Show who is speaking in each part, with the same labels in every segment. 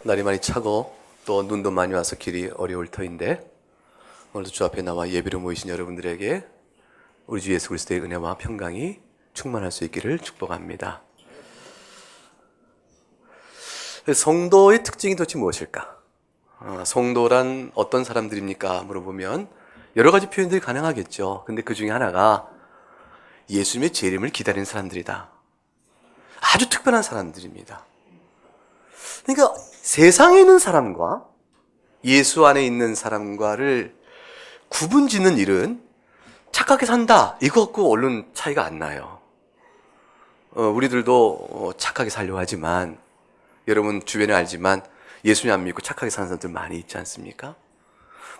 Speaker 1: 날이 많이 차고 또 눈도 많이 와서 길이 어려울 터인데 오늘도 주 앞에 나와 예배로 모이신 여러분들에게 우리 주 예수 그리스도의 은혜와 평강이 충만할 수 있기를 축복합니다. 성도의 특징이 도대체 무엇일까? 성도란 어떤 사람들입니까? 물어보면 여러 가지 표현들이 가능하겠죠. 근데 그 중에 하나가 예수님의 재림을 기다리는 사람들이다. 아주 특별한 사람들입니다. 그러니까 세상에 있는 사람과 예수 안에 있는 사람과를 구분 짓는 일은 착하게 산다 이거 갖고 얼른 차이가 안 나요. 우리들도 착하게 살려고 하지만 여러분 주변에 알지만 예수님 안 믿고 착하게 사는 사람들 많이 있지 않습니까?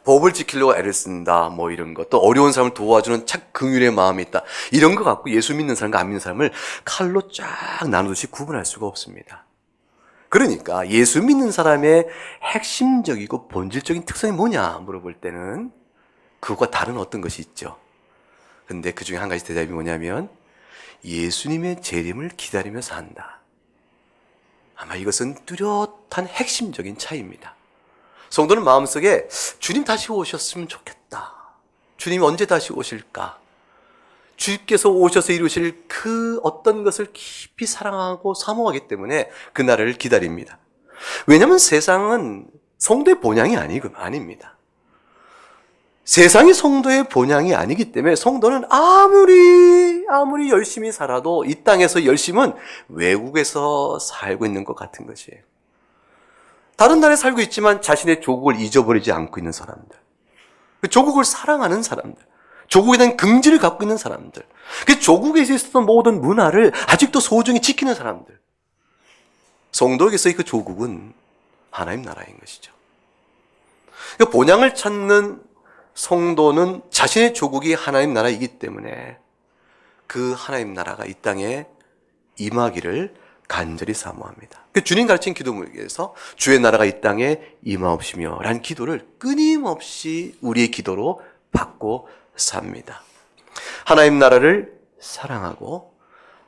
Speaker 1: 법을 지키려고 애를 쓴다 뭐 이런 것, 또 어려운 사람을 도와주는 착 긍휼의 마음이 있다 이런 거 갖고 예수 믿는 사람과 안 믿는 사람을 칼로 쫙 나누듯이 구분할 수가 없습니다. 그러니까 예수 믿는 사람의 핵심적이고 본질적인 특성이 뭐냐 물어볼 때는 그것과 다른 어떤 것이 있죠. 근데 그 중에 한 가지 대답이 뭐냐면 예수님의 재림을 기다리며 산다. 아마 이것은 뚜렷한 핵심적인 차이입니다. 성도는 마음속에 주님 다시 오셨으면 좋겠다. 주님이 언제 다시 오실까? 주께서 오셔서 이루실 그 어떤 것을 깊이 사랑하고 사모하기 때문에 그날을 기다립니다. 왜냐하면 세상은 성도의 본향이 아닙니다. 세상이 성도의 본향이 아니기 때문에 성도는 아무리 열심히 살아도 이 땅에서 열심은 외국에서 살고 있는 것 같은 것이에요. 다른 나라에 살고 있지만 자신의 조국을 잊어버리지 않고 있는 사람들, 조국을 사랑하는 사람들, 조국에 대한 긍지를 갖고 있는 사람들, 그 조국에서 있었던 모든 문화를 아직도 소중히 지키는 사람들, 성도에게서의 그 조국은 하나님 나라인 것이죠. 그 본향을 찾는 성도는 자신의 조국이 하나님 나라이기 때문에 그 하나님 나라가 이 땅에 임하기를 간절히 사모합니다. 그 주님 가르친 기도문에서 주의 나라가 이 땅에 임하옵시며 라는 기도를 끊임없이 우리의 기도로 받고 삽니다. 하나님 나라를 사랑하고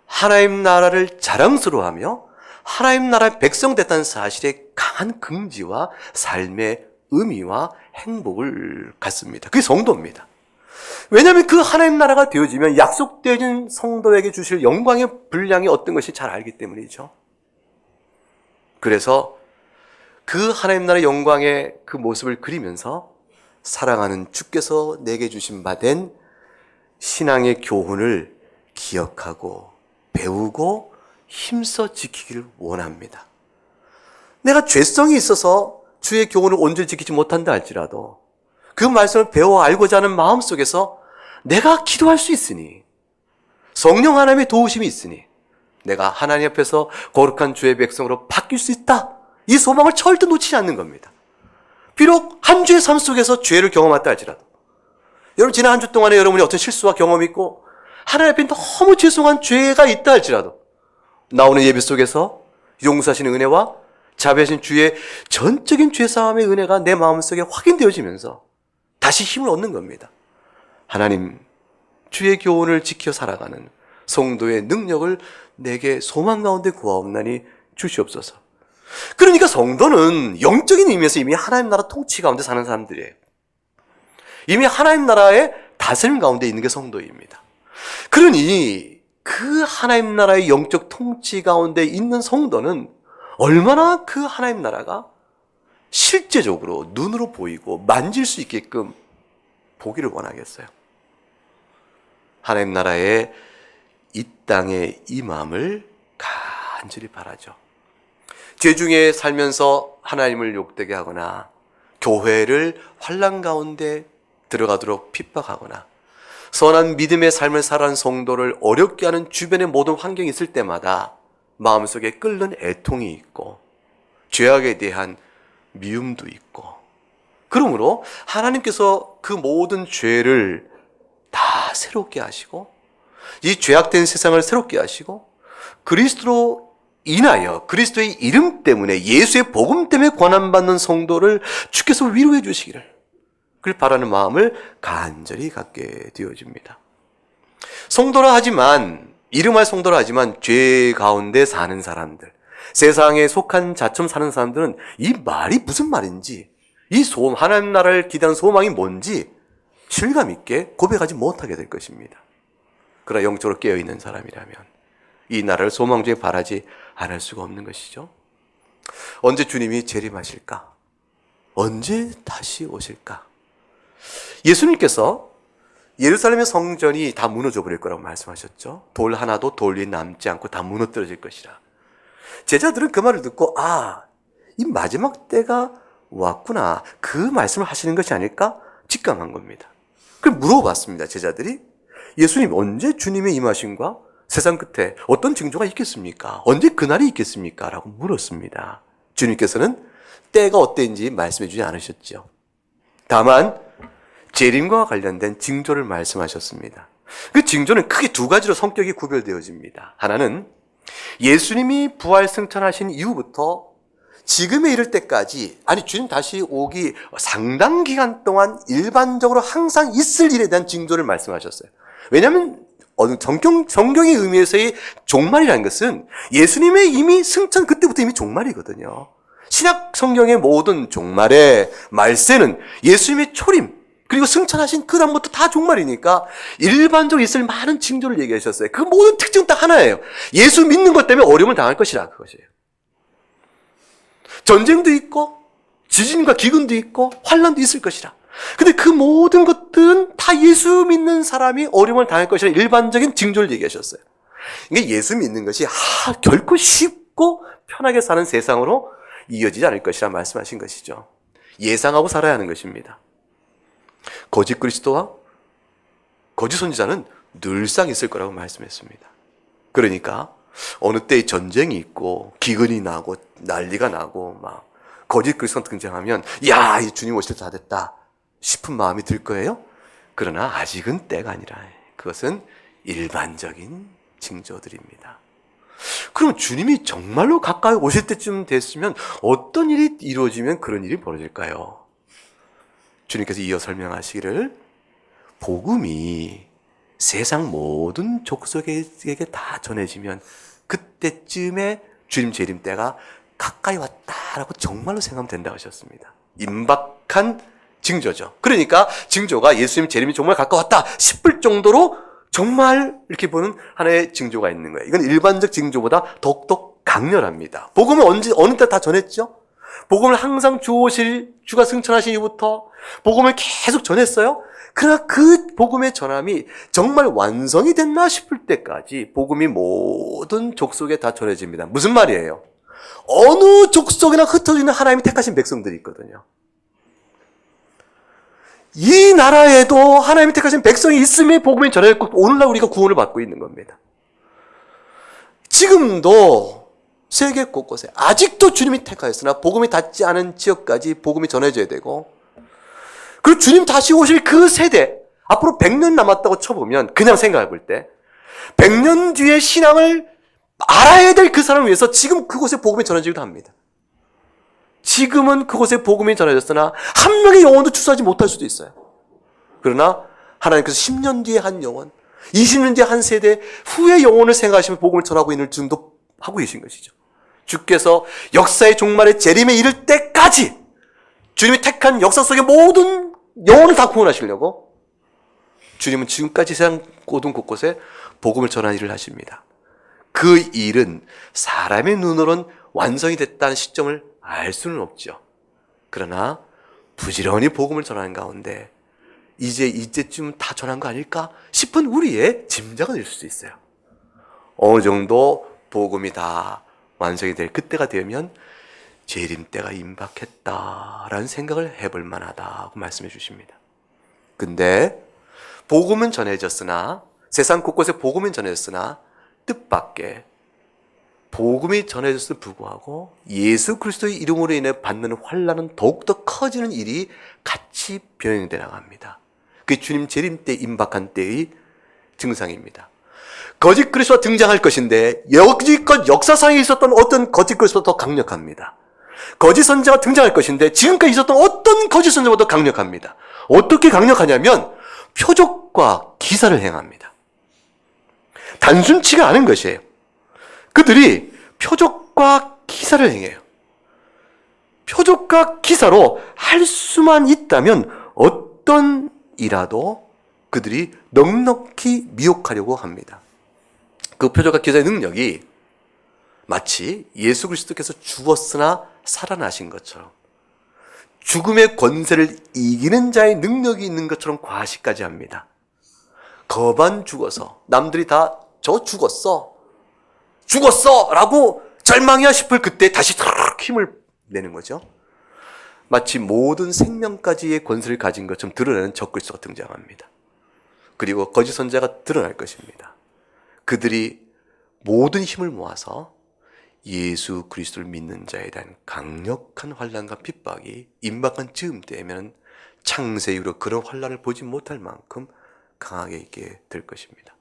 Speaker 1: 하나님 나라를 자랑스러워하며 하나님 나라의 백성 됐다는 사실에 강한 긍지와 삶의 의미와 행복을 갖습니다. 그게 성도입니다. 왜냐하면 그 하나님 나라가 되어지면 약속되어진 성도에게 주실 영광의 분량이 어떤 것이 잘 알기 때문이죠. 그래서 그 하나님 나라의 영광의 그 모습을 그리면서 사랑하는 주께서 내게 주신 바 된 신앙의 교훈을 기억하고 배우고 힘써 지키기를 원합니다. 내가 죄성이 있어서 주의 교훈을 온전히 지키지 못한다 할지라도 그 말씀을 배워 알고자 하는 마음속에서 내가 기도할 수 있으니 성령 하나님의 도우심이 있으니 내가 하나님 앞에서 거룩한 주의 백성으로 바뀔 수 있다. 이 소망을 절대 놓치지 않는 겁니다. 비록 한 주의 삶 속에서 죄를 경험했다 할지라도 여러분 지난 한 주 동안에 여러분이 어떤 실수와 경험이 있고 하나님 앞에 너무 죄송한 죄가 있다 할지라도 나오는 예배 속에서 용서하시는 은혜와 자비하신 주의 전적인 죄사함의 은혜가 내 마음속에 확인되어지면서 다시 힘을 얻는 겁니다. 하나님, 주의 교훈을 지켜 살아가는 성도의 능력을 내게 소망 가운데 구하옵나니 주시옵소서. 그러니까 성도는 영적인 의미에서 이미 하나님 나라 통치 가운데 사는 사람들이에요. 이미 하나님 나라의 다스림 가운데 있는 게 성도입니다. 그러니 그 하나님 나라의 영적 통치 가운데 있는 성도는 얼마나 그 하나님 나라가 실제적으로 눈으로 보이고 만질 수 있게끔 보기를 원하겠어요. 하나님 나라의 이 땅에 임함을 간절히 바라죠. 죄 중에 살면서 하나님을 욕되게 하거나 교회를 환난 가운데 들어가도록 핍박하거나 선한 믿음의 삶을 살아가는 성도를 어렵게 하는 주변의 모든 환경이 있을 때마다 마음속에 끓는 애통이 있고 죄악에 대한 미움도 있고 그러므로 하나님께서 그 모든 죄를 다 새롭게 하시고 이 죄악된 세상을 새롭게 하시고 그리스도로 인하여 그리스도의 이름 때문에 예수의 복음 때문에 권한받는 성도를 주께서 위로해 주시기를 그걸 바라는 마음을 간절히 갖게 되어집니다. 성도라 하지만 이름할 성도라 하지만 죄 가운데 사는 사람들 세상에 속한 자처럼 사는 사람들은 이 말이 무슨 말인지, 이 소원, 하나님 나라를 기대하는 소망이 뭔지 실감 있게 고백하지 못하게 될 것입니다. 그러나 영적으로 깨어있는 사람이라면 이 나라를 소망 중에 바라지 않을 수가 없는 것이죠. 언제 주님이 재림하실까? 언제 다시 오실까? 예수님께서 예루살렘의 성전이 다 무너져 버릴 거라고 말씀하셨죠. 돌 하나도 돌 위에 남지 않고 다 무너뜨려질 것이라. 제자들은 그 말을 듣고 이 마지막 때가 왔구나. 그 말씀을 하시는 것이 아닐까? 직감한 겁니다. 그걸 물어봤습니다. 제자들이. 예수님 언제 주님의 임하심과 세상 끝에 어떤 징조가 있겠습니까? 언제 그날이 있겠습니까? 라고 물었습니다. 주님께서는 때가 어때인지 말씀해 주지 않으셨죠. 다만 재림과 관련된 징조를 말씀하셨습니다. 그 징조는 크게 두 가지로 성격이 구별되어집니다. 하나는 예수님이 부활 승천하신 이후부터 지금에 이를 때까지, 주님 다시 오기 상당 기간 동안 일반적으로 항상 있을 일에 대한 징조를 말씀하셨어요. 왜냐하면 성경의 의미에서의 종말이라는 것은 예수님의 이미 승천 그때부터 이미 종말이거든요. 신약 성경의 모든 종말의 말세는 예수님의 초림 그리고 승천하신 그 다음부터 다 종말이니까 일반적으로 있을 많은 징조를 얘기하셨어요. 그 모든 특징은 딱 하나예요. 예수 믿는 것 때문에 어려움을 당할 것이라 그것이에요. 전쟁도 있고 지진과 기근도 있고 환난도 있을 것이라. 근데 그 모든 것들은 다 예수 믿는 사람이 어려움을 당할 것이라 일반적인 징조를 얘기하셨어요. 이게 예수 믿는 것이 결코 쉽고 편하게 사는 세상으로 이어지지 않을 것이라 말씀하신 것이죠. 예상하고 살아야 하는 것입니다. 거짓 그리스도와 거짓 선지자는 늘상 있을 거라고 말씀했습니다. 그러니까 어느 때에 전쟁이 있고 기근이 나고 난리가 나고 막 거짓 그리스도가 등장하면 이 주님 오실 때 다 됐다 싶은 마음이 들 거예요. 그러나 아직은 때가 아니라 그것은 일반적인 징조들입니다. 그럼 주님이 정말로 가까이 오실 때쯤 됐으면 어떤 일이 이루어지면 그런 일이 벌어질까요? 주님께서 이어 설명하시기를 복음이 세상 모든 족속에게 다 전해지면 그때쯤에 주님 재림 때가 가까이 왔다라고 정말로 생각하면 된다고 하셨습니다. 임박한 징조죠. 그러니까 징조가 예수님 재림이 정말 가까웠다 싶을 정도로 정말 이렇게 보는 하나의 징조가 있는 거예요. 이건 일반적 징조보다 더욱더 강렬합니다. 복음을 어느 때 다 전했죠? 복음을 항상 주가 승천하신 이후부터 복음을 계속 전했어요. 그러나 그 복음의 전함이 정말 완성이 됐나 싶을 때까지 복음이 모든 족속에 다 전해집니다. 무슨 말이에요? 어느 족속이나 흩어지는 하나님이 택하신 백성들이 있거든요. 이 나라에도 하나님이 택하신 백성이 있음에 복음이 전해졌고 오늘날 우리가 구원을 받고 있는 겁니다. 지금도 세계 곳곳에 아직도 주님이 택하였으나 복음이 닿지 않은 지역까지 복음이 전해져야 되고, 그리고 주님 다시 오실 그 세대, 앞으로 100년 남았다고 쳐보면 그냥 생각해 볼 때 100년 뒤에 신앙을 알아야 될 그 사람을 위해서 지금 그곳에 복음이 전해지기도 합니다. 지금은 그곳에 복음이 전해졌으나 한 명의 영혼도 추수하지 못할 수도 있어요. 그러나 하나님께서 10년 뒤에 한 영혼, 20년 뒤에 한 세대 후의 영혼을 생각하시며 복음을 전하고 있는 지금도 하고 계신 것이죠. 주께서 역사의 종말에 재림에 이를 때까지 주님이 택한 역사 속의 모든 영혼을 다 구원하시려고 주님은 지금까지 세상 모든 곳곳에 복음을 전하는 일을 하십니다. 그 일은 사람의 눈으로는 완성이 됐다는 시점을 알 수는 없죠. 그러나 부지런히 복음을 전하는 가운데 이제쯤 다 전한 거 아닐까 싶은 우리의 짐작은 될 수 있어요. 어느 정도 복음이 다 완성이 될 그때가 되면 재림 때가 임박했다라는 생각을 해볼 만하다고 말씀해 주십니다. 근데 복음은 전해졌으나, 세상 곳곳에 복음은 전해졌으나 뜻밖의 복음이 전해졌음에도 불구하고 예수 그리스도의 이름으로 인해 받는 환난은 더욱더 커지는 일이 같이 병행돼 나갑니다. 그게 주님 재림 때 임박한 때의 증상입니다. 거짓 그리스도가 등장할 것인데 여지껏 역사상에 있었던 어떤 거짓 그리스도보다 더 강력합니다. 거짓 선지자가 등장할 것인데 지금까지 있었던 어떤 거짓 선지자보다 더 강력합니다. 어떻게 강력하냐면 표적과 기사를 행합니다. 단순치가 않은 것이에요. 그들이 표적과 기사를 행해요. 표적과 기사로 할 수만 있다면 어떤 이라도 그들이 넉넉히 미혹하려고 합니다. 그 표적과 기사의 능력이 마치 예수 그리스도께서 죽었으나 살아나신 것처럼 죽음의 권세를 이기는 자의 능력이 있는 것처럼 과시까지 합니다. 거반 죽어서 남들이 다 저 죽었어 라고 절망이야 싶을 그때 다시 힘을 내는 거죠. 마치 모든 생명까지의 권세를 가진 것처럼 드러내는 적그리스도가 등장합니다. 그리고 거짓 선지자가 드러날 것입니다. 그들이 모든 힘을 모아서 예수 그리스도를 믿는 자에 대한 강력한 환난과 핍박이 임박한 즈음때에는 창세 이후로 그런 환난을 보지 못할 만큼 강하게 있게 될 것입니다.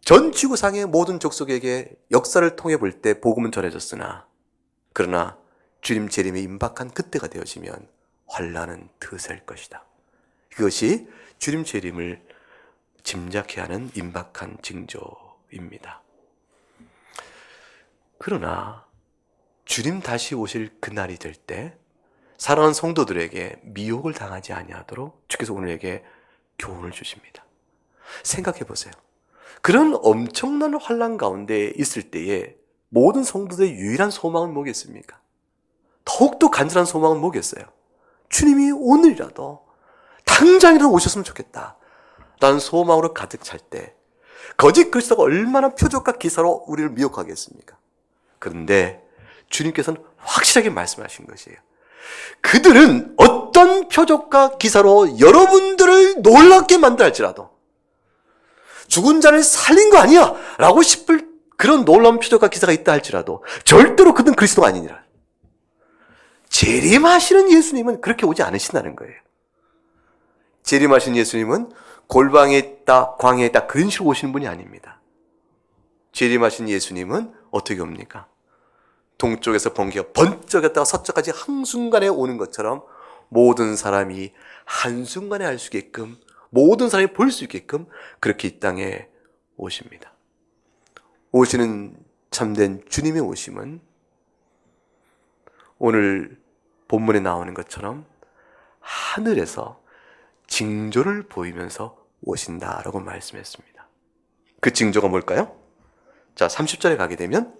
Speaker 1: 전 지구상의 모든 족속에게 역사를 통해 볼 때 복음은 전해졌으나 그러나 주님 재림이 임박한 그때가 되어지면 환난은 더 셀 것이다. 이것이 주님 재림을 짐작해야 하는 임박한 징조입니다. 그러나 주님 다시 오실 그날이 될 때 사랑하는 성도들에게 미혹을 당하지 아니하도록 주께서 오늘에게 교훈을 주십니다. 생각해 보세요. 그런 엄청난 환난 가운데 있을 때에 모든 성도들의 유일한 소망은 뭐겠습니까? 더욱더 간절한 소망은 뭐겠어요? 주님이 오늘이라도 당장이라도 오셨으면 좋겠다 라는 소망으로 가득 찰 때 거짓 그리스도가 얼마나 표적과 기사로 우리를 미혹하겠습니까? 그런데 주님께서는 확실하게 말씀하신 것이에요. 그들은 어떤 표적과 기사로 여러분들을 놀랍게 만들어 할지라도 죽은 자를 살린 거 아니야 라고 싶을 그런 놀라운 표적과 기사가 있다 할지라도 절대로 그들은 그리스도가 아니니라. 재림하시는 예수님은 그렇게 오지 않으신다는 거예요. 재림하신 예수님은 골방에 있다, 광야에 있다 그런 식으로 오시는 분이 아닙니다. 재림하신 예수님은 어떻게 옵니까? 동쪽에서 번개가 번쩍였다가 서쪽까지 한순간에 오는 것처럼 모든 사람이 한순간에 알 수 있게끔 모든 사람이 볼 수 있게끔 그렇게 이 땅에 오십니다. 오시는 참된 주님의 오심은 오늘 본문에 나오는 것처럼 하늘에서 징조를 보이면서 오신다라고 말씀했습니다. 그 징조가 뭘까요? 자, 30절에 가게 되면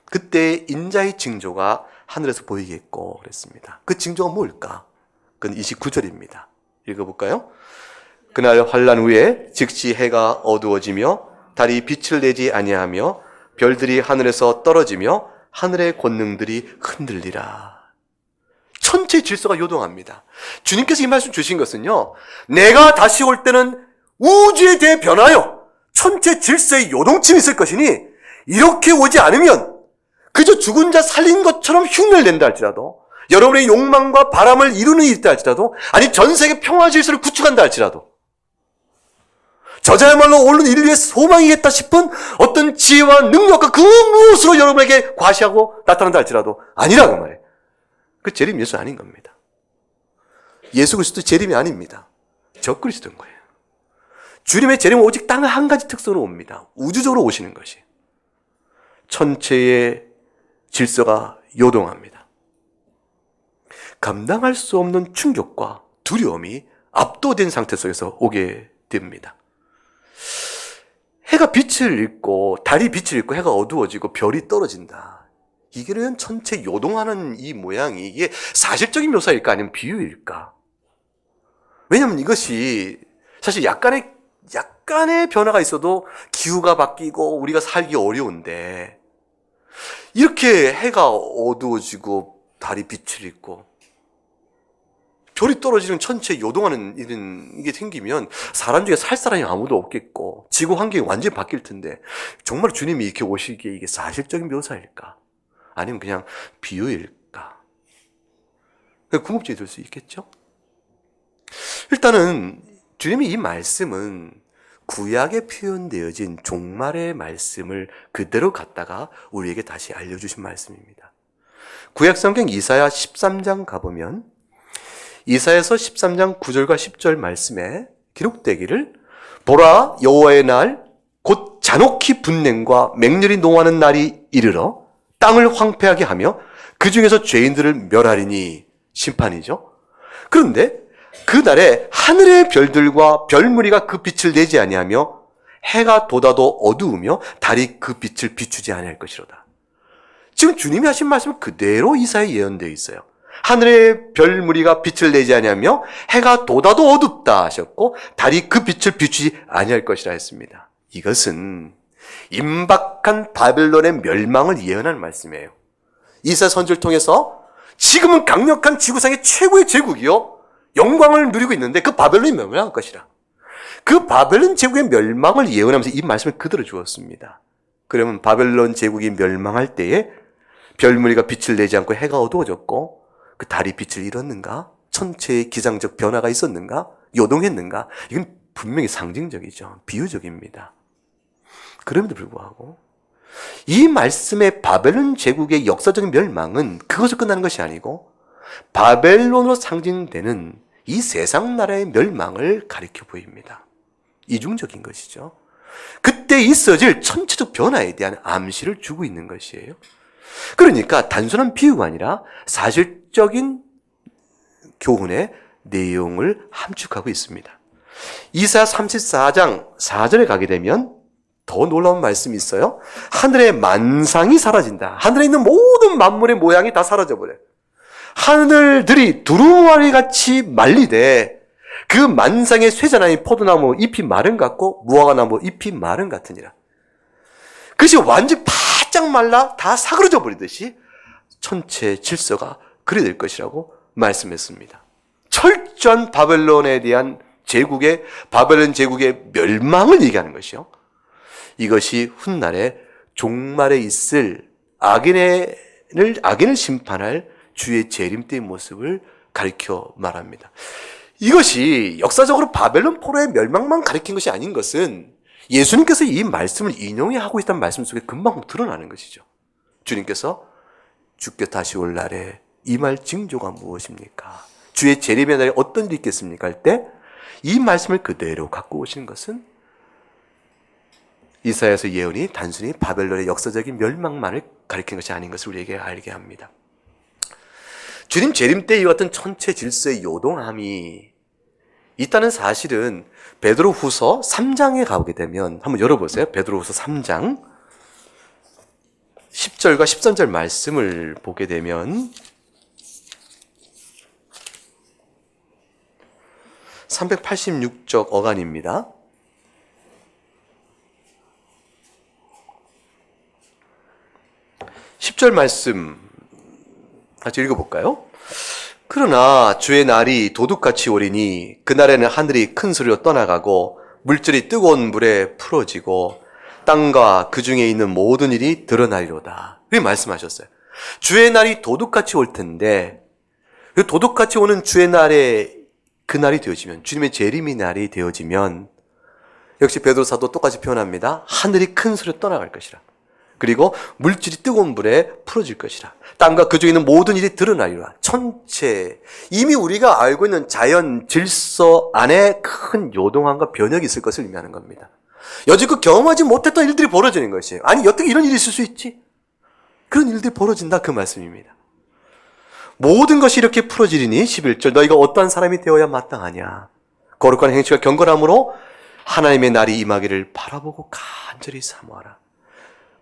Speaker 1: 그때 인자의 징조가 하늘에서 보이겠고 그랬습니다. 그 징조가 뭘까? 그건 29절입니다. 읽어볼까요? 그날 환난 후에 즉시 해가 어두워지며 달이 빛을 내지 아니하며 별들이 하늘에서 떨어지며 하늘의 권능들이 흔들리라. 천체 질서가 요동합니다. 주님께서 이 말씀 주신 것은요, 내가 다시 올 때는 우주에 대해 변하여 천체 질서의 요동침이 있을 것이니 이렇게 오지 않으면 그저 죽은 자 살린 것처럼 흉내를 낸다 할지라도 여러분의 욕망과 바람을 이루는 일이 있다 할지라도 아니 전 세계 평화 질서를 구축한다 할지라도 저자야말로 옳은 인류의 소망이겠다 싶은 어떤 지혜와 능력과 그 무엇으로 여러분에게 과시하고 나타난다 할지라도 아니라고 말해요. 그 재림 예수 아닌 겁니다. 예수 그리스도 재림이 아닙니다. 적그리스도인 거예요. 주님의 재림은 오직 딱 한 가지 특성으로 옵니다. 우주적으로 오시는 것이. 천체의 질서가 요동합니다. 감당할 수 없는 충격과 두려움이 압도된 상태 속에서 오게 됩니다. 해가 빛을 잃고 달이 빛을 잃고 해가 어두워지고 별이 떨어진다. 이게는 천체 요동하는 이 모양이 이게 사실적인 묘사일까 아니면 비유일까? 왜냐하면 이것이 사실 약간의 변화가 있어도 기후가 바뀌고 우리가 살기 어려운데 이렇게 해가 어두워지고 달이 빛을 잃고 별이 떨어지는 천체 요동하는 이런 이게 생기면 사람 중에 살 사람이 아무도 없겠고 지구 환경이 완전히 바뀔 텐데 정말 주님이 이렇게 오시기에 이게 사실적인 묘사일까? 아니면 그냥 비유일까? 궁금증이 들 수 있겠죠? 일단은 주님이 이 말씀은 구약에 표현되어진 종말의 말씀을 그대로 갖다가 우리에게 다시 알려주신 말씀입니다. 구약 성경 이사야 13장 가보면 이사야서 13장 9절과 10절 말씀에 기록되기를 보라 여호와의 날 곧 잔혹히 분냄과 맹렬히 노하는 날이 이르러 땅을 황폐하게 하며 그 중에서 죄인들을 멸하리니 심판이죠. 그런데 그날에 하늘의 별들과 별무리가 그 빛을 내지 아니하며 해가 돋아도 어두우며 달이 그 빛을 비추지 아니할 것이로다. 지금 주님이 하신 말씀은 그대로 이사야에 예언되어 있어요. 하늘의 별무리가 빛을 내지 아니하며 해가 돋아도 어둡다 하셨고 달이 그 빛을 비추지 아니할 것이라 했습니다. 이것은 임박한 바벨론의 멸망을 예언하는 말씀이에요. 이사야 선지를 통해서 지금은 강력한 지구상의 최고의 제국이요 영광을 누리고 있는데 그 바벨론이 멸망할 것이라. 그 바벨론 제국의 멸망을 예언하면서 이 말씀을 그대로 주었습니다. 그러면 바벨론 제국이 멸망할 때에 별무리가 빛을 내지 않고 해가 어두워졌고 그 달이 빛을 잃었는가? 천체의 기상적 변화가 있었는가? 요동했는가? 이건 분명히 상징적이죠. 비유적입니다. 그럼에도 불구하고 이 말씀의 바벨론 제국의 역사적인 멸망은 그것으로 끝나는 것이 아니고 바벨론으로 상징되는 이 세상 나라의 멸망을 가리켜 보입니다. 이중적인 것이죠. 그때 있어질 천체적 변화에 대한 암시를 주고 있는 것이에요. 그러니까 단순한 비유가 아니라 사실적인 교훈의 내용을 함축하고 있습니다. 이사야 34장 4절에 가게 되면 더 놀라운 말씀이 있어요. 하늘의 만상이 사라진다. 하늘에 있는 모든 만물의 모양이 다 사라져버려요. 하늘들이 두루마리 같이 말리되 그 만상의 쇠자나무 포도나무 잎이 마른 같고 무화과나무 잎이 마른 같으니라. 그것이 완전히 바짝 말라 다 사그러져 버리듯이 천체 질서가 그리 될 것이라고 말씀했습니다. 철저한 바벨론에 대한 제국의 바벨론 제국의 멸망을 얘기하는 것이요. 이것이 훗날에 종말에 있을 악인을 심판할 주의 재림 때의 모습을 가리켜 말합니다. 이것이 역사적으로 바벨론 포로의 멸망만 가리킨 것이 아닌 것은 예수님께서 이 말씀을 인용해 하고 있다는 말씀 속에 금방 드러나는 것이죠. 주님께서 주께 다시 올 날에 임할 징조가 무엇입니까? 주의 재림의 날에 어떤 일이 있겠습니까? 할 때 이 말씀을 그대로 갖고 오시는 것은 이사야서 예언이 단순히 바벨론의 역사적인 멸망만을 가리킨 것이 아닌 것을 우리에게 알게 합니다. 주님 재림 때 이와 같은 천체 질서의 요동함이 있다는 사실은 베드로후서 3장에 가보게 되면 한번 열어보세요. 베드로후서 3장 10절과 13절 말씀을 보게 되면 386쪽 어간입니다. 10절 말씀 같이 읽어볼까요? 그러나 주의 날이 도둑같이 오리니 그날에는 하늘이 큰 소리로 떠나가고 물질이 뜨거운 물에 풀어지고 땅과 그 중에 있는 모든 일이 드러나리로다. 그렇게 말씀하셨어요. 주의 날이 도둑같이 올 텐데 그 도둑같이 오는 주의 날에 그 날이 되어지면 주님의 재림의 날이 되어지면 역시 베드로 사도 똑같이 표현합니다. 하늘이 큰 소리로 떠나갈 것이라. 그리고 물질이 뜨거운 물에 풀어질 것이라. 땅과 그 중에 있는 모든 일이 드러나리라. 천체, 이미 우리가 알고 있는 자연 질서 안에 큰 요동함과 변혁이 있을 것을 의미하는 겁니다. 여지껏 경험하지 못했던 일들이 벌어지는 것이에요. 아니 어떻게 이런 일이 있을 수 있지? 그런 일들이 벌어진다 그 말씀입니다. 모든 것이 이렇게 풀어지리니 11절 너희가 어떠한 사람이 되어야 마땅하냐. 거룩한 행실과 경건함으로 하나님의 날이 임하기를 바라보고 간절히 사모하라.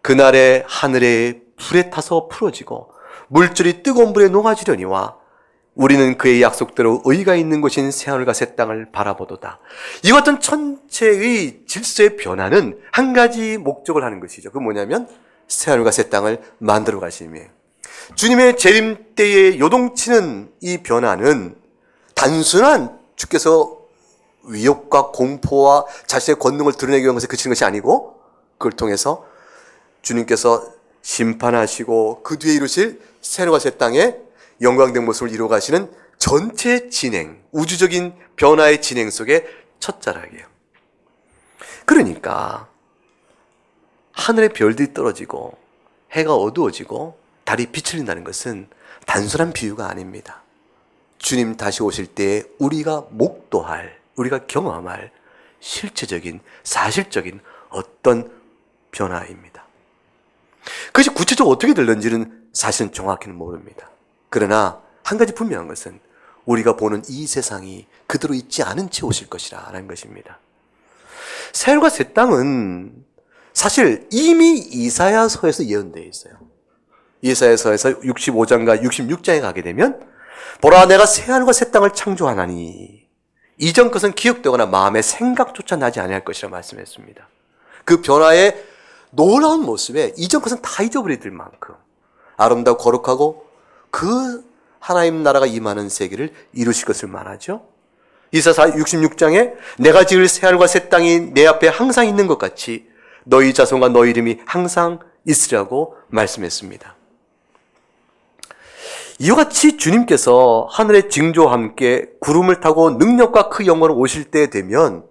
Speaker 1: 그날에 하늘에 불에 타서 풀어지고 물질이 뜨거운 불에 녹아지려니와 우리는 그의 약속대로 의가 있는 곳인 새하늘과 새 땅을 바라보도다. 이 같은 천체의 질서의 변화는 한 가지 목적을 하는 것이죠. 그건 뭐냐면 새하늘과 새 땅을 만들어 가심이에요. 주님의 재림 때에 요동치는 이 변화는 단순한 주께서 위협과 공포와 자신의 권능을 드러내기 위한 것에 그치는 것이 아니고 그걸 통해서 주님께서 심판하시고 그 뒤에 이루실 새하늘과 새 땅의 영광된 모습을 이루어 가시는 전체 진행, 우주적인 변화의 진행 속의 첫 자락이에요. 그러니까 하늘의 별들이 떨어지고 해가 어두워지고 달이 빛을 낸다는 것은 단순한 비유가 아닙니다. 주님 다시 오실 때 우리가 목도할, 우리가 경험할 실체적인, 사실적인 어떤 변화입니다. 그것이 구체적으로 어떻게 될는지는 사실은 정확히는 모릅니다. 그러나 한 가지 분명한 것은 우리가 보는 이 세상이 그대로 있지 않은 채 오실 것이라 라는 것입니다. 새하늘과 새 땅은 사실 이미 이사야서에서 예언되어 있어요. 이사야서에서 65장과 66장에 가게 되면 보라 내가 새하늘과 새 땅을 창조하나니 이전 것은 기억되거나 마음의 생각조차 나지 아니할 것이라 말씀했습니다. 그 변화의 놀라운 모습에 이전 것은 다 잊어버리들 만큼 아름다고 거룩하고 그 하나님 나라가 임하는 세계를 이루실 것을 말하죠. 이사야 66장에 내가 지을 새하늘과 새 땅이 내 앞에 항상 있는 것 같이 너희 자손과 너희 이름이 항상 있으라고 말씀했습니다. 이와 같이 주님께서 하늘의 징조와 함께 구름을 타고 능력과 그 영광으로 오실 때 되면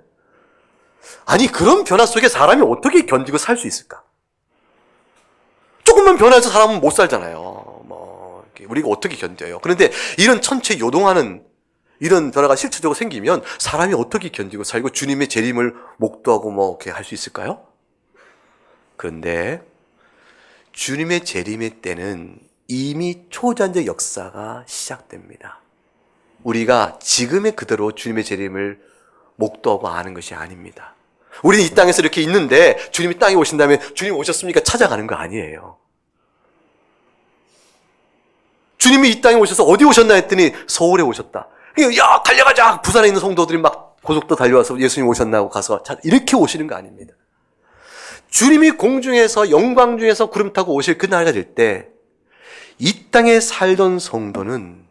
Speaker 1: 아니 그런 변화 속에 사람이 어떻게 견디고 살 수 있을까? 조금만 변화해서 사람은 못 살잖아요. 우리가 어떻게 견뎌요? 그런데 이런 천체 요동하는 이런 변화가 실체적으로 생기면 사람이 어떻게 견디고 살고 주님의 재림을 목도하고 이렇게 할 수 있을까요? 그런데 주님의 재림의 때는 이미 초자연적 역사가 시작됩니다. 우리가 지금의 그대로 주님의 재림을 목도하고 아는 것이 아닙니다. 우리는 이 땅에서 이렇게 있는데 주님이 땅에 오신다면 주님 오셨습니까? 찾아가는 거 아니에요. 주님이 이 땅에 오셔서 어디 오셨나 했더니 서울에 오셨다. 야 달려가자. 부산에 있는 성도들이 막 고속도 달려와서 예수님 오셨나 하고 가서 이렇게 오시는 거 아닙니다. 주님이 공중에서 영광 중에서 구름 타고 오실 그 날가 될 때 이 땅에 살던 성도는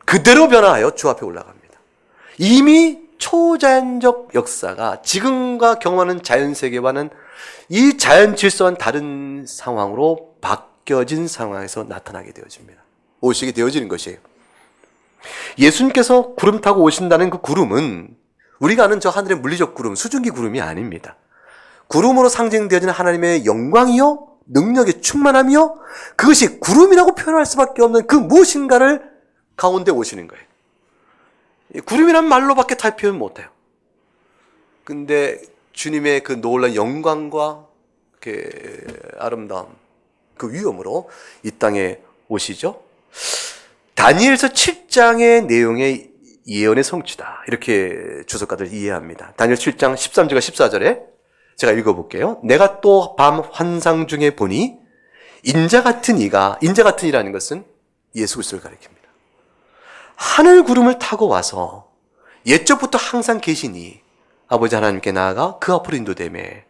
Speaker 1: 그대로 변화하여 주 앞에 올라갑니다. 이미 초자연적 역사가 지금과 경험하는 자연세계와는 이 자연 질서와는 다른 상황으로 바뀌어진 상황에서 나타나게 되어집니다. 오시게 되어지는 것이에요. 예수님께서 구름 타고 오신다는 그 구름은 우리가 아는 저 하늘의 물리적 구름, 수증기 구름이 아닙니다. 구름으로 상징되어지는 하나님의 영광이요 능력의 충만함이요 그것이 구름이라고 표현할 수밖에 없는 그 무엇인가를 가운데 오시는 거예요. 구름이란 말로밖에 다 표현 못해요. 근데 주님의 그 놀라운 영광과 그 아름다움, 그 위엄으로 이 땅에 오시죠. 다니엘서 7장의 내용의 예언의 성취다. 이렇게 주석가들 이해합니다. 다니엘 7장 13절과 14절에 제가 읽어볼게요. 내가 또 밤 환상 중에 보니 인자 같은 이가, 인자 같은 이라는 것은 예수 그리스도를 가리킵니다. 하늘 구름을 타고 와서 옛적부터 항상 계시니 아버지 하나님께 나아가 그 앞으로 인도되매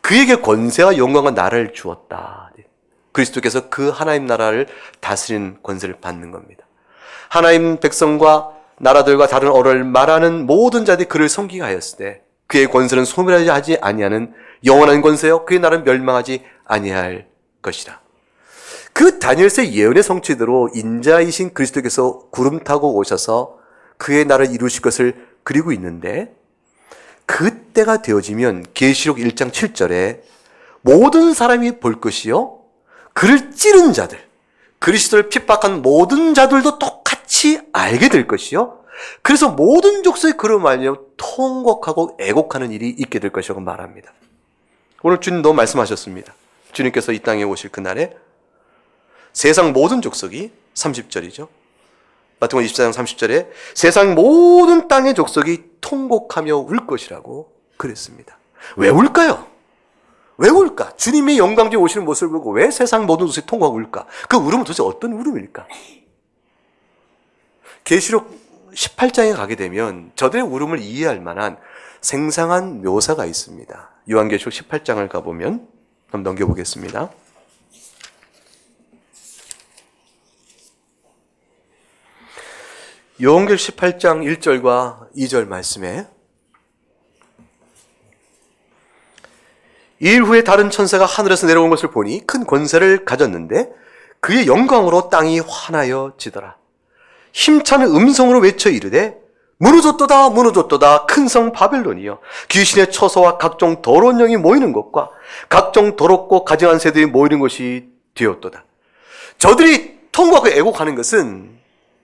Speaker 1: 그에게 권세와 영광과 나라를 주었다. 그리스도께서 그 하나님 나라를 다스리는 권세를 받는 겁니다. 하나님 백성과 나라들과 다른 언어를 말하는 모든 자들이 그를 섬기게 하였을 때 그의 권세는 소멸하지 아니하는 영원한 권세요 그의 나라는 멸망하지 아니할 것이라. 그 다니엘서의 예언의 성취대로 인자이신 그리스도께서 구름 타고 오셔서 그의 나라를 이루실 것을 그리고 있는데 그때가 되어지면 계시록 1장 7절에 모든 사람이 볼 것이요 그를 찌른 자들 그리스도를 핍박한 모든 자들도 똑같이 알게 될 것이요 그래서 모든 족속이 그로 말미암아 통곡하고 애곡하는 일이 있게 될 것이라고 말합니다. 오늘 주님도 말씀하셨습니다. 주님께서 이 땅에 오실 그날에 세상 모든 족속이 30절이죠. 마태복음 24장 30절에 세상 모든 땅의 족속이 통곡하며 울 것이라고 그랬습니다. 왜 울까요? 왜 울까? 주님의 영광 중에 오시는 모습을 보고 왜 세상 모든 족속이 통곡하고 울까? 그 울음은 도대체 어떤 울음일까? 계시록 18장에 가게 되면 저들의 울음을 이해할 만한 생생한 묘사가 있습니다. 요한계시록 18장을 가보면 한번 넘겨보겠습니다. 요한계시록 18장 1절과 2절 말씀에 이 일 후에 다른 천사가 하늘에서 내려온 것을 보니 큰 권세를 가졌는데 그의 영광으로 땅이 환하여 지더라. 힘차는 음성으로 외쳐 이르되 무너졌도다 무너졌도다 큰 성 바벨론이여 귀신의 처소와 각종 더러운 영이 모이는 것과 각종 더럽고 가증한 새들이 모이는 것이 되었도다. 저들이 통곡하고 애곡하는 것은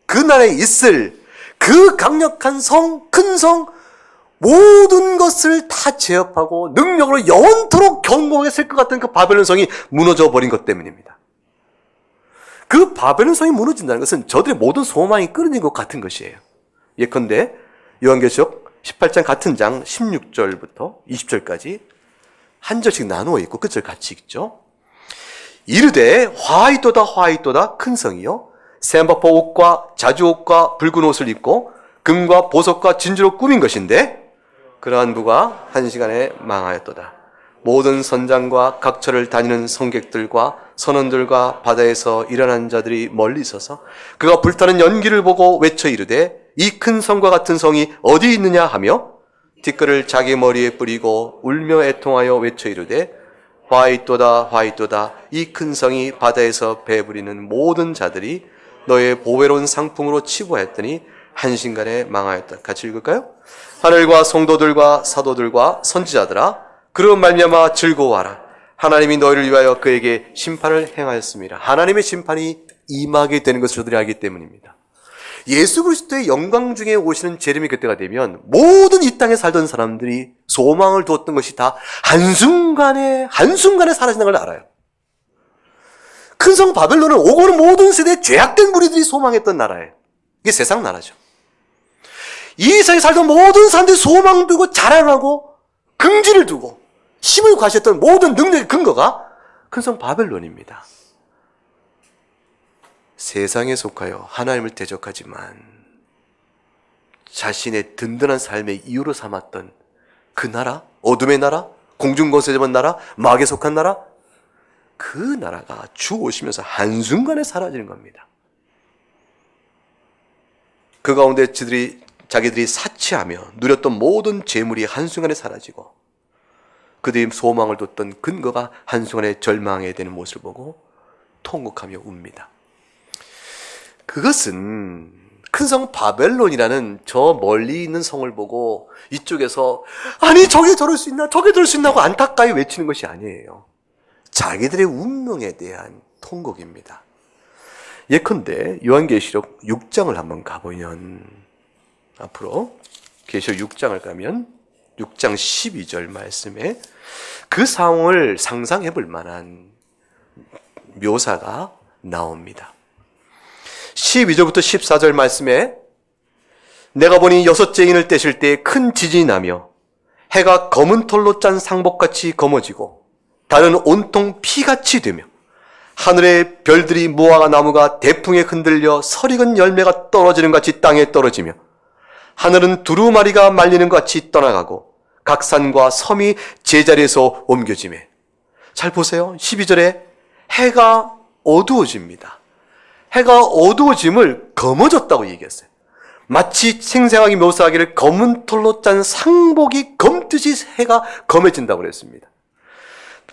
Speaker 1: 그날에 있을 그 강력한 성, 큰 성, 모든 것을 다 제압하고 능력으로 영원토록 견고했을 것 같은 그 바벨론 성이 무너져 버린 것 때문입니다. 그 바벨론 성이 무너진다는 것은 저들의 모든 소망이 끊어진 것 같은 것이에요. 예컨대 요한계시록 18장 같은 장 16절부터 20절까지 한 절씩 나누어 있고 끝을 같이 읽죠. 이르되 화이도다 화이도다 큰 성이요 샘바포 옷과 자주옷과 붉은 옷을 입고 금과 보석과 진주로 꾸민 것인데 그러한 부가 한 시간에 망하였도다. 모든 선장과 각처를 다니는 성객들과 선원들과 바다에서 일어난 자들이 멀리 있어서 그가 불타는 연기를 보고 외쳐 이르되 이 큰 성과 같은 성이 어디 있느냐 하며 티끌을 자기 머리에 뿌리고 울며 애통하여 외쳐 이르되 화이또다 화이또다 이 큰 성이 바다에서 배부리는 모든 자들이 너의 보배로운 상품으로 치부하였더니 한순간에 망하였다. 같이 읽을까요? 하늘과 성도들과 사도들과 선지자들아 그로 말미암아 즐거워하라. 하나님이 너희를 위하여 그에게 심판을 행하였습니다. 하나님의 심판이 임하게 되는 것을 저들이 알기 때문입니다. 예수 그리스도의 영광 중에 오시는 재림이 그때가 되면 모든 이 땅에 살던 사람들이 소망을 두었던 것이 다 한순간에 사라지는 걸 알아요. 큰 성 바벨론은 오고는 모든 세대에 죄악된 무리들이 소망했던 나라예요. 이게 세상 나라죠. 이 세상에 살던 모든 사람들이 소망 두고 자랑하고 긍지를 두고 힘을 과시했던 모든 능력의 근거가 큰 성 바벨론입니다. 세상에 속하여 하나님을 대적하지만 자신의 든든한 삶의 이유로 삼았던 그 나라, 어둠의 나라, 공중거세 잡은 나라, 마귀에 속한 나라, 그 나라가 주 오시면서 한순간에 사라지는 겁니다. 그 가운데 자기들이 사치하며 누렸던 모든 재물이 한순간에 사라지고 그들이 소망을 뒀던 근거가 한순간에 절망하게 되는 모습을 보고 통곡하며 웁니다. 그것은 큰 성 바벨론이라는 저 멀리 있는 성을 보고 이쪽에서 아니 저게 저럴 수 있나 저게 저럴 수 있나 하고 안타까이 외치는 것이 아니에요. 자기들의 운명에 대한 통곡입니다. 예컨대 요한계시록 6장을 한번 가보면 앞으로 계시록 6장을 가면 6장 12절 말씀에 그 상황을 상상해 볼 만한 묘사가 나옵니다. 12절부터 14절 말씀에 내가 보니 여섯째 인을 떼실 때 큰 지진이 나며 해가 검은 털로 짠 상복같이 검어지고 달은 온통 피같이 되며 하늘의 별들이 무화과 나무가 대풍에 흔들려 설익은 열매가 떨어지는 것 같이 땅에 떨어지며 하늘은 두루마리가 말리는 것 같이 떠나가고 각 산과 섬이 제자리에서 옮겨지매. 잘 보세요. 12절에 해가 어두워집니다. 해가 어두워짐을 검어졌다고 얘기했어요. 마치 생생하게 묘사하기를 검은 털로 짠 상복이 검듯이 해가 검해진다고 그랬습니다.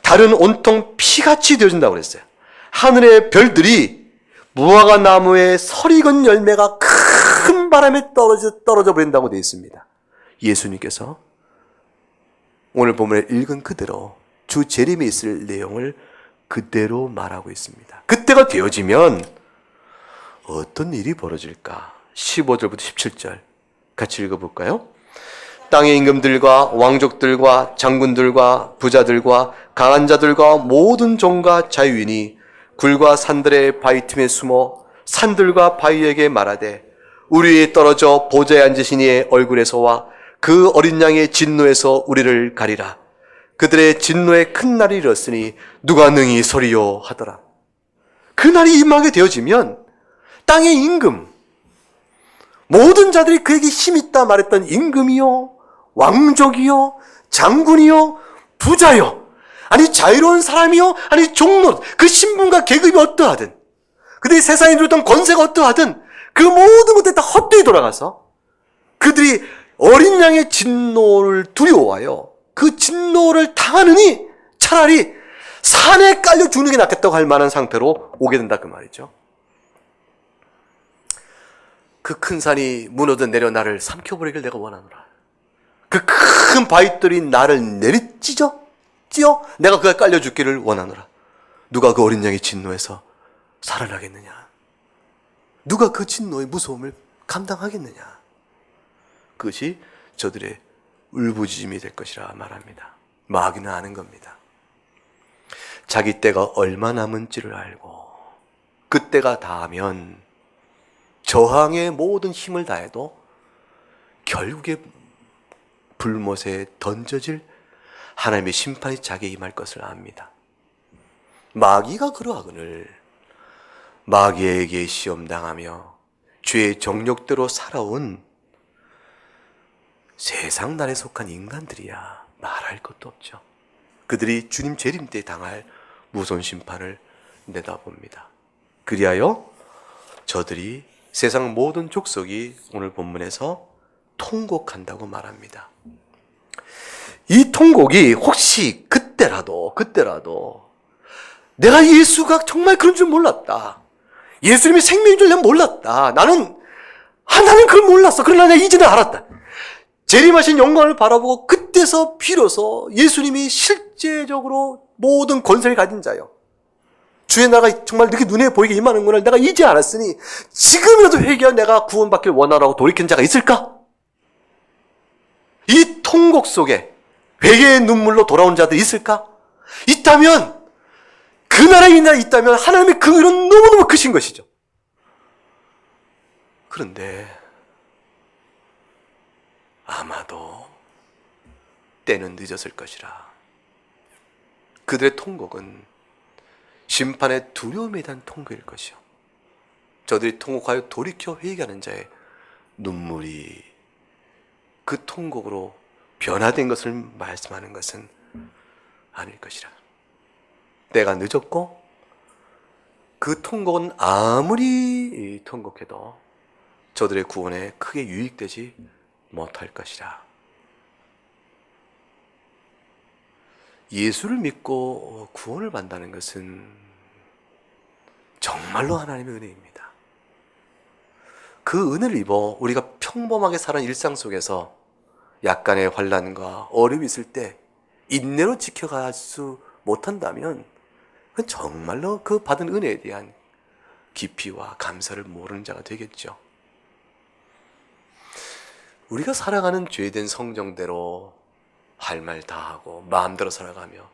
Speaker 1: 달은 온통 피같이 되어진다고 그랬어요. 하늘의 별들이 무화과 나무에 설익은 열매가 큰 바람에 떨어져 버린다고 되어 있습니다. 예수님께서 오늘 본문에 읽은 그대로 주 재림에 있을 내용을 그대로 말하고 있습니다. 그때가 되어지면 어떤 일이 벌어질까? 15절부터 17절 같이 읽어볼까요? 땅의 임금들과 왕족들과 장군들과 부자들과 강한 자들과 모든 종과 자유인이 굴과 산들의 바위 틈에 숨어 산들과 바위에게 말하되 우리 위에 떨어져 보좌에 앉으신 이의 얼굴에서와 그 어린 양의 진노에서 우리를 가리라. 그들의 진노의 큰 날이 이르렀으니 누가 능히 서리요 하더라. 그 날이 임하게 되어지면 땅의 임금, 모든 자들이 그에게 힘있다 말했던 임금이요, 왕족이요, 장군이요, 부자요, 아니 자유로운 사람이요, 아니 종로, 그 신분과 계급이 어떠하든 그들이 세상에 누렸던 권세가 어떠하든 그 모든 것들이 다 헛되이 돌아가서 그들이 어린 양의 진노를 두려워하여 그 진노를 당하느니 차라리 산에 깔려 죽는 게 낫겠다고 할 만한 상태로 오게 된다 그 말이죠. 그 큰 산이 무너져 내려 나를 삼켜버리길 내가 원하노라. 그 큰 바위들이 나를 내리찢어 내가 그가 깔려 죽기를 원하노라. 누가 그 어린 양의 진노에서 살아나겠느냐? 누가 그 진노의 무서움을 감당하겠느냐? 그것이 저들의 울부짖음이 될 것이라 말합니다. 마귀는 아는 겁니다. 자기 때가 얼마 남은지를 알고 그 때가 닿으면 저항의 모든 힘을 다해도 결국에 불못에 던져질 하나님의 심판이 자기에 임할 것을 압니다. 마귀가 그러하거늘 마귀에게 시험당하며 죄의 정욕대로 살아온 세상 날에 속한 인간들이야 말할 것도 없죠. 그들이 주님 재림 때 당할 무서운 심판을 내다봅니다. 그리하여 저들이 세상 모든 족속이 오늘 본문에서 통곡한다고 말합니다. 이 통곡이 혹시 그때라도 내가 예수가 정말 그런 줄 몰랐다. 예수님이 생명인 줄 내가 몰랐다. 나는 그걸 몰랐어. 그러나 내가 이제는 알았다. 재림하신 영광을 바라보고 그때서 비로소 예수님이 실제적으로 모든 권세를 가진 자요. 주의 나라가 정말 이렇게 눈에 보이게 임하는 것을 내가 이제 알았으니 지금이라도 회개하여 내가 구원받길 원하라고 돌이킨 자가 있을까? 이 통곡 속에 회개의 눈물로 돌아온 자들이 있을까? 있다면 그 나라에 있다면 하나님의 그 은은 너무너무 크신 것이죠. 그런데 아마도 때는 늦었을 것이라. 그들의 통곡은 심판의 두려움에 대한 통곡일 것이요. 저들이 통곡하여 돌이켜 회개하는 자의 눈물이 그 통곡으로 변화된 것을 말씀하는 것은 아닐 것이라. 때가 늦었고 그 통곡은 아무리 통곡해도 저들의 구원에 크게 유익되지 못할 것이라. 예수를 믿고 구원을 받는다는 것은 정말로 하나님의 은혜입니다. 그 은혜를 입어 우리가 평범하게 사는 일상 속에서 약간의 환난과 어려움이 있을 때 인내로 지켜갈 수 못한다면 그건 정말로 그 받은 은혜에 대한 깊이와 감사를 모르는 자가 되겠죠. 우리가 살아가는 죄된 성정대로 할 말 다 하고 마음대로 살아가며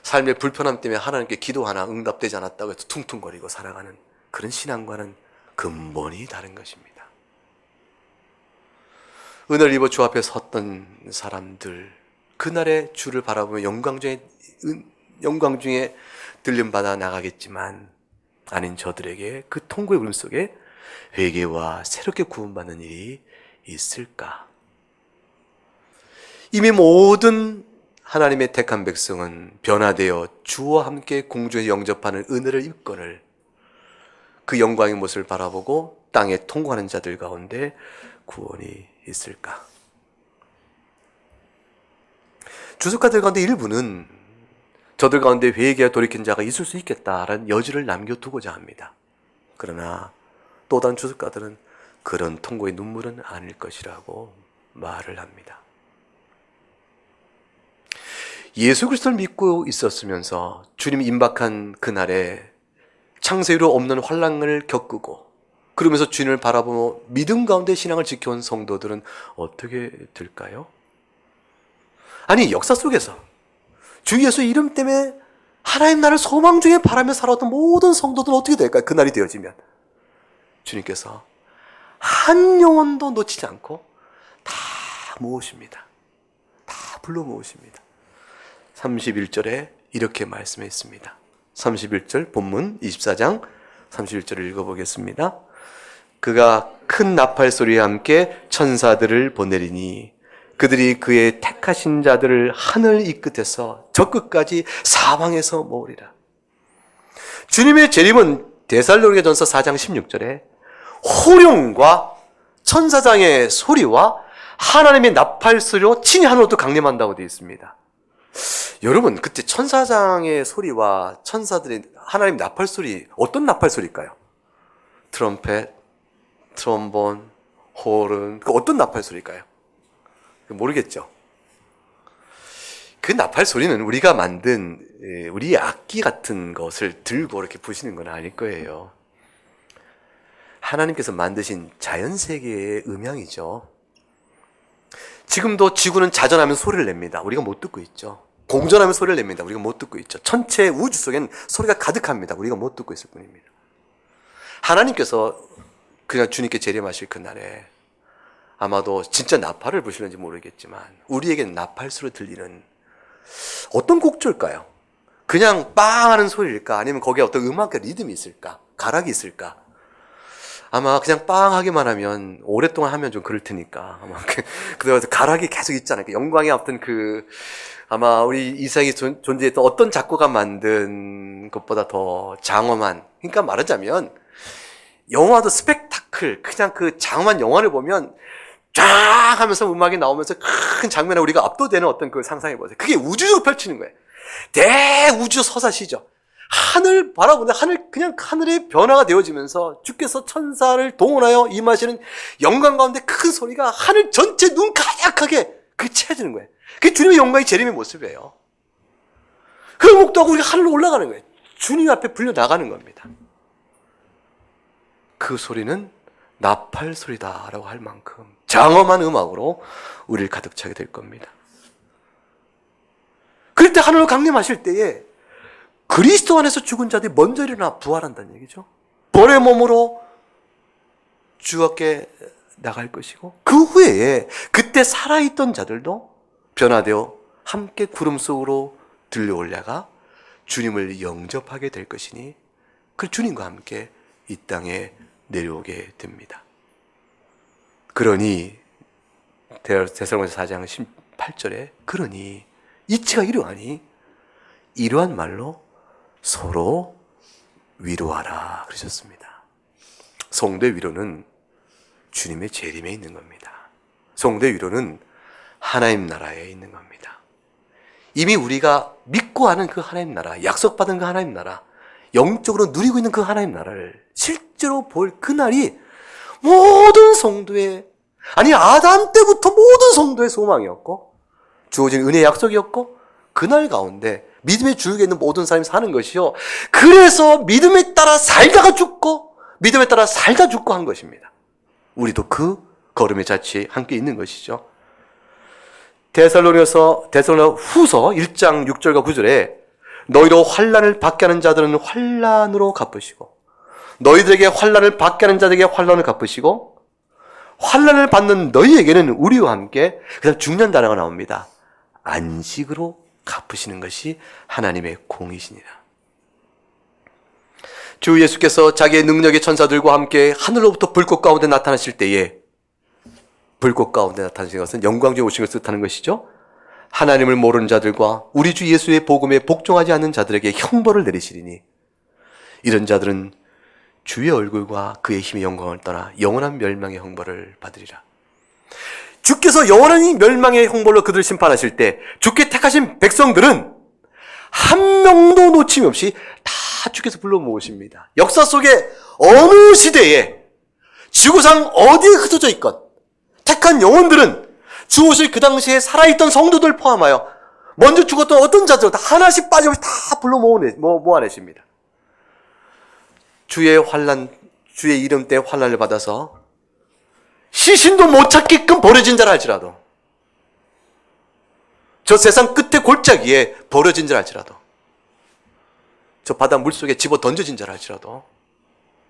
Speaker 1: 삶의 불편함 때문에 하나님께 기도 하나 응답되지 않았다고 해서 퉁퉁거리고 살아가는 그런 신앙과는 근본이 다른 것입니다. 은혜를 입어 주 앞에 섰던 사람들, 그날의 주를 바라보며 영광 중에 들림받아 나가겠지만 아닌 저들에게 그 통고의 울음 속에 회개와 새롭게 구원받는 일이 있을까? 이미 모든 하나님의 택한 백성은 변화되어 주와 함께 공주에 영접하는 은혜를 입거늘 그 영광의 모습을 바라보고 땅에 통과하는 자들 가운데 구원이 있을까? 주석가들 가운데 일부는 저들 가운데 회개와 돌이킨 자가 있을 수 있겠다라는 여지를 남겨두고자 합니다. 그러나 또 다른 주석가들은 그런 통고의 눈물은 아닐 것이라고 말을 합니다. 예수 그리스도를 믿고 있었으면서 주님이 임박한 그날에 창세기로 없는 환난을 겪고 그러면서 주님을 바라보며 믿음 가운데 신앙을 지켜온 성도들은 어떻게 될까요? 아니 역사 속에서 주 예수 이름 때문에 하나님 나라를 소망 중에 바라며 살아왔던 모든 성도들은 어떻게 될까요? 그날이 되어지면 주님께서 한 영혼도 놓치지 않고 다 모으십니다. 다 불러 모으십니다. 31절에 이렇게 말씀했습니다. 31절 본문 24장 31절을 읽어보겠습니다. 그가 큰 나팔 소리와 함께 천사들을 보내리니 그들이 그의 택하신 자들을 하늘 이 끝에서 저 끝까지 사방에서 모으리라. 주님의 재림은 데살로니가전서 4장 16절에 호령과 천사장의 소리와 하나님의 나팔 소리로 친히 하늘로도 강림한다고 되어 있습니다. 여러분 그때 천사장의 소리와 천사들의 하나님 나팔 소리 어떤 나팔 소리일까요? 트럼펫, 트롬본, 호른 그 어떤 나팔 소리일까요? 모르겠죠. 그 나팔 소리는 우리가 만든 우리의 악기 같은 것을 들고 이렇게 부시는 건 아닐 거예요. 하나님께서 만드신 자연세계의 음향이죠. 지금도 지구는 자전하면 소리를 냅니다. 우리가 못 듣고 있죠. 공전하면 소리를 냅니다. 우리가 못 듣고 있죠. 천체 우주 속엔 소리가 가득합니다. 우리가 못 듣고 있을 뿐입니다. 하나님께서 그냥 주님께 재림하실 그날에 아마도 진짜 나팔을 부시는지 모르겠지만 우리에게는 나팔수로 들리는 어떤 곡조일까요? 그냥 빵 하는 소리일까? 아니면 거기에 어떤 음악과 리듬이 있을까? 가락이 있을까? 아마 그냥 빵 하기만 하면 오랫동안 하면 좀 그럴 테니까 아마 그래서 가락이 계속 있잖아요. 영광의 어떤 아마 우리 이상이 존재했던 어떤 작곡가 만든 것보다 더 장엄한, 그러니까 말하자면 영화도 스펙타클, 그냥 그 장엄한 영화를 보면 쫙 하면서 음악이 나오면서 큰 장면에 우리가 압도되는 어떤 그 상상해보세요. 그게 우주적으로 펼치는 거예요. 대우주 서사시죠. 하늘 바라보는데 그냥 하늘의 변화가 되어지면서 주께서 천사를 동원하여 임하시는 영광 가운데 큰 소리가 하늘 전체 눈 가득하게 그게 채워지는 거예요. 그게 주님의 영광이 재림의 모습이에요. 그걸 목도하고 우리가 하늘로 올라가는 거예요. 주님 앞에 불려 나가는 겁니다. 그 소리는 나팔 소리다라고 할 만큼 장엄한 음악으로 우리를 가득 차게 될 겁니다. 그럴 때 하늘로 강림하실 때에 그리스도 안에서 죽은 자들이 먼저 일어나 부활한다는 얘기죠. 벌의 몸으로 주 앞에 나갈 것이고 그 후에 그때 살아있던 자들도 변화되어 함께 구름 속으로 들려올려가 주님을 영접하게 될 것이니 그 주님과 함께 이 땅에 내려오게 됩니다. 그러니 데살로니가서 4장 18절에 그러니 이치가 이러하니 이러한 말로 서로 위로하라 그러셨습니다. 성도의 위로는 주님의 재림에 있는 겁니다. 성도의 위로는 하나님 나라에 있는 겁니다. 이미 우리가 믿고 하는 그 하나님 나라, 약속받은 그 하나님 나라, 영적으로 누리고 있는 그 하나님 나라를 실제로 볼 그날이 모든 성도의, 아니 아담 때부터 모든 성도의 소망이었고 주어진 은혜의 약속이었고 그날 가운데 믿음의 줄기에 있는 모든 사람이 사는 것이요. 그래서 믿음에 따라 살다가 죽고 믿음에 따라 살다 죽고 한 것입니다. 우리도 그 걸음의 자취에 함께 있는 것이죠. 데살로니가 후서 1장 6절과 9절에 너희로 환난을 받게 하는 자들은 환난으로 갚으시고 너희들에게 환난을 받게 하는 자들에게 환난을 갚으시고 환난을 받는 너희에게는 우리와 함께 그다음 중요한 단어가 나옵니다. 안식으로 갚으시는 것이 하나님의 공이시니라. 주 예수께서 자기의 능력의 천사들과 함께 하늘로부터 불꽃 가운데 나타나실 때에 불꽃 가운데 나타나신 것은 영광 중에 오신 것을 뜻하는 것이죠. 하나님을 모르는 자들과 우리 주 예수의 복음에 복종하지 않는 자들에게 형벌을 내리시리니 이런 자들은 주의 얼굴과 그의 힘의 영광을 떠나 영원한 멸망의 형벌을 받으리라. 주께서 영원한 멸망의 형벌로 그들을 심판하실 때 주께 택하신 백성들은 한 명도 놓침이 없이 다 주께서 불러 모으십니다. 역사 속에 어느 시대에 지구상 어디에 흩어져 있건 택한 영혼들은 주 오실 그 당시에 살아있던 성도들 포함하여 먼저 죽었던 어떤 자들 다 하나씩 빠짐없이 다 불러 모아내십니다. 주의 이름 때 환난을 받아서 시신도 못 찾게끔 버려진 자라 할지라도 저 세상 끝에 골짜기에 버려진 자라 할지라도 저 바다 물속에 집어 던져진 자라 할지라도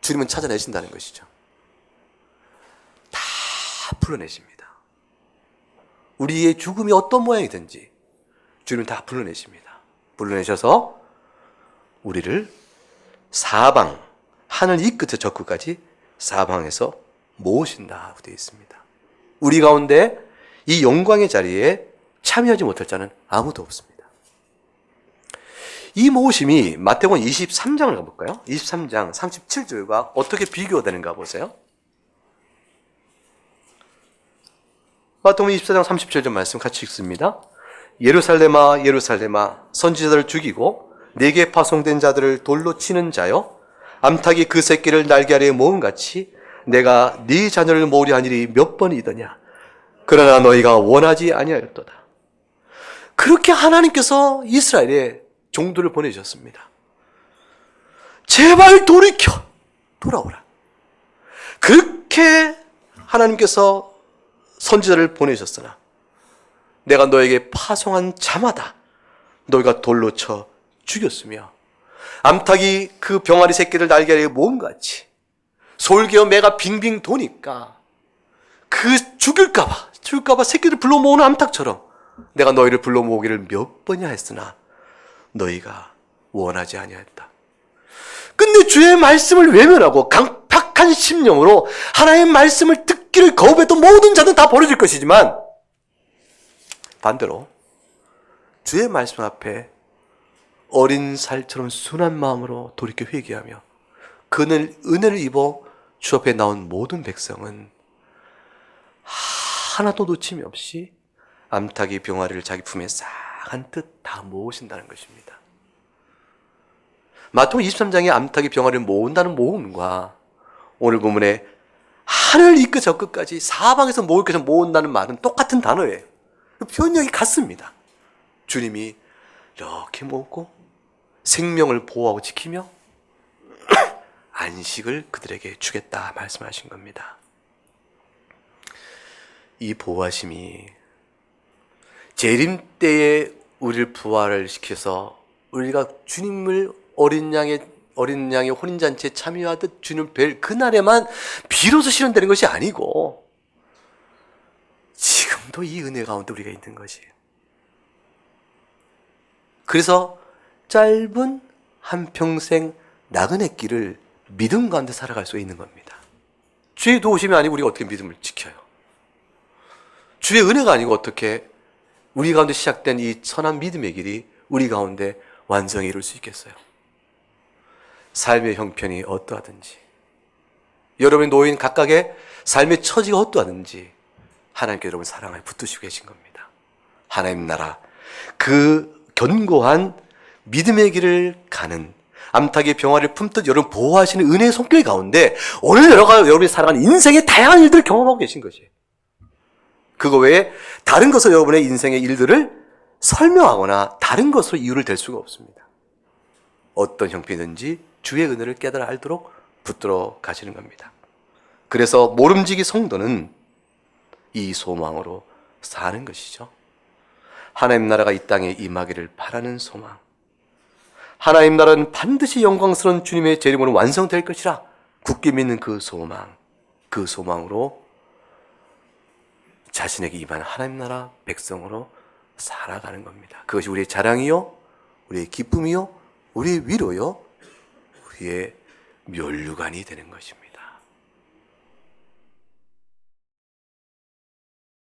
Speaker 1: 주님은 찾아내신다는 것이죠. 다 불러내십니다. 우리의 죽음이 어떤 모양이든지 주님은 다 불러내십니다. 불러내셔서 우리를 사방, 하늘 이 끝에 저 끝까지 사방에서 모으신다고 되어 있습니다. 우리 가운데 이 영광의 자리에 참여하지 못할 자는 아무도 없습니다. 이 모으심이 마태복음 23장을 가볼까요? 23장 37절과 어떻게 비교되는가 보세요. 마태복음 24장 37절 말씀 같이 읽습니다. 예루살렘아 예루살렘아 선지자들을 죽이고 내게 파송된 자들을 돌로 치는 자여 암탉이 그 새끼를 날개 아래에 모음같이 내가 네 자녀를 모으려 한 일이 몇 번이더냐. 그러나 너희가 원하지 아니하였도다. 그렇게 하나님께서 이스라엘에 종들을 보내주셨습니다. 제발 돌아오라. 그렇게 하나님께서 선지자를 보내셨으나 내가 너에게 파송한 자마다 너희가 돌로 쳐 죽였으며 암탉이 그 병아리 새끼를 날개에 모음같이 솔개어 매가 빙빙 도니까 그 죽일까봐 새끼를 불러 모으는 암탉처럼 내가 너희를 불러 모으기를 몇 번이나 했으나 너희가 원하지 아니하였다. 근데 주의 말씀을 외면하고 강팍한 심령으로 하나님의 말씀을 듣기를 거부했던 모든 자는 다 버려질 것이지만 반대로 주의 말씀 앞에 어린 살처럼 순한 마음으로 돌이켜 회개하며 그는 은혜를 입어 주 앞에 나온 모든 백성은 하나도 놓침이 없이 암탉이 병아리를 자기 품에 싹 한 듯 다 모으신다는 것입니다. 마태복음 23장에 암탉이 병아리를 모은다는 모음과 오늘 본문에 하늘 이 끝 저 끝까지 사방에서 모을 것을 모은다는 말은 똑같은 단어예요. 표현력이 같습니다. 주님이 이렇게 모으고 생명을 보호하고 지키며 안식을 그들에게 주겠다 말씀하신 겁니다. 이 보호하심이 재림 때에 우리를 부활을 시켜서 우리가 주님을 어린 양의 혼인잔치에 참여하듯 주님을 뵐 그날에만 비로소 실현되는 것이 아니고 지금도 이 은혜 가운데 우리가 있는 것이에요. 그래서 짧은 한평생 나그네 길을 믿음 가운데 살아갈 수 있는 겁니다. 주의 도우심이 아니고 우리가 어떻게 믿음을 지켜요? 주의 은혜가 아니고 어떻게 우리 가운데 시작된 이 선한 믿음의 길이 우리 가운데 완성에 이룰 수 있겠어요? 삶의 형편이 어떠하든지 여러분의 놓인 각각의 삶의 처지가 어떠하든지 하나님께 여러분 사랑을 붙드시고 계신 겁니다. 하나님 나라 그 견고한 믿음의 길을 가는 암탉의 병아리를 품듯 여러분 보호하시는 은혜의 손길 가운데 오늘 여러분이 살아가는 인생의 다양한 일들을 경험하고 계신 것이에요. 그거 외에 다른 것으로 여러분의 인생의 일들을 설명하거나 다른 것으로 이유를 댈 수가 없습니다. 어떤 형편이든지 주의 은혜를 깨달아 알도록 붙들어 가시는 겁니다. 그래서 모름지기 성도는 이 소망으로 사는 것이죠. 하나님 나라가 이 땅에 임하기를 바라는 소망. 하나님 나라는 반드시 영광스러운 주님의 재림으로 완성될 것이라 굳게 믿는 그 소망, 그 소망으로 자신에게 임한 하나님 나라 백성으로 살아가는 겁니다. 그것이 우리의 자랑이요, 우리의 기쁨이요, 우리의 위로요, 우리의 면류관이 되는 것입니다.